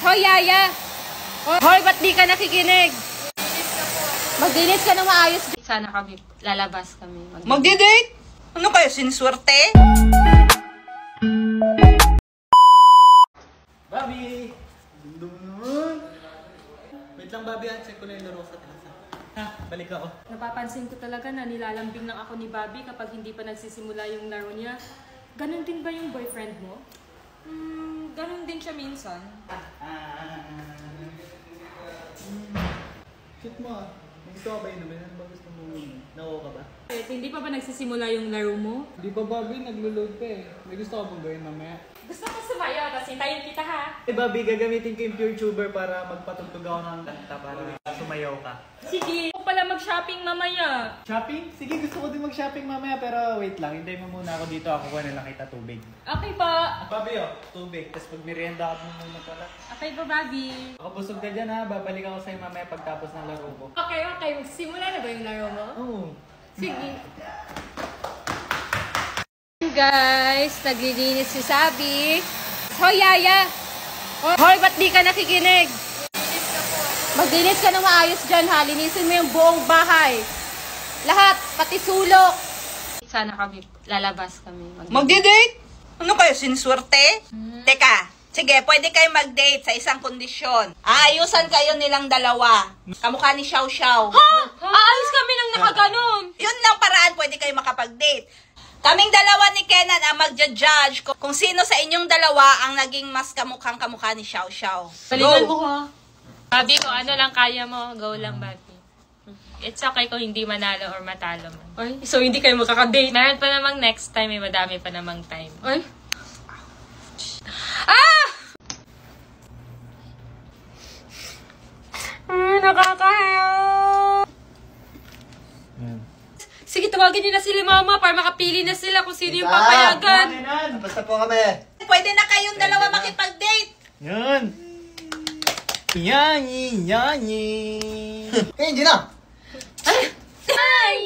Hoy, Yaya! Hoy, ba't di ka nakikinig? Maglinis ka na maayos. Sana kami, lalabas kami. Magdi-date? Ano kayo, siniswerte? Bobby! Dundong naman! Wait lang, Bobby, check ko na yung laro sa tasa. Ha, balik ako. Napapansin ko talaga na nilalambing lang ako ni Bobby kapag hindi pa nagsisimula yung laro niya. Ganon din ba yung boyfriend mo? Ganon din siya minsan. Shit mo ah. May gusto ka ba yun naman? Ano ba gusto mo? Nakuha ka ba? Hindi pa ba nagsisimula yung laro mo? Hindi pa, Bobby. Naglo-load pa eh. May gusto ka bang gawin mamaya? Gusto ko sumayo, tapos hintayin kita ha. Eh, Bobby, gagamitin ko yung pure tuber para magpatugtog ako ng kanta para sumayaw ka. Sige, ako pala mag-shopping mamaya. Shopping? Sige, gusto ko din mag-shopping mamaya pero wait lang. Hintayin mo muna ako dito. Ako na lang kita tubig. Okay pa. Bobby, oh, tubig. Tapos pag merienda ka muna pala. Okay pa, Bobby. Ako busog ka dyan ha. Babalik ako sa'yo mamaya pagtapos ng laro ko. Okay. Simula na ba yung laro mo? Oo. Sige. Guys, naglilinis si Sabi. Hoy, Yaya! Hoy, ba't di ka nakikinig? Maglinis ka na maayos dyan, ha? Linisin mo yung buong bahay. Lahat, pati sulok. Sana kami, lalabas kami. Magdi-date? Ano kayo, siniswerte? Teka, sige, pwede kayo mag-date sa isang kondisyon. Aayusan kayo nilang dalawa. Kamukha ni Xiao Xiao. Aalis kami nang nakaganon. Yun lang paraan pwede kayo makapag-date. Kaming dalawa ni Kenan ang magja-judge kung sino sa inyong dalawa ang naging mas kamukhang-kamukha ni Xiao Xiao. Balikan mo ha. Bobby, kung ano lang kaya mo, go lang, Bobby. It's okay kung hindi manalo or matalo man. Ay, so hindi kayo makaka-date. Meron pa namang next time, may madami pa namang time. Ay! Ah! Nakakahiya! Sige, tawagin niyo na sila mama para makapili na sila kung sino yung papayagan. Basta po kami. Pwede na kayong dalawa makipag-date. Yan! Yani! Eh, hindi na. Ay!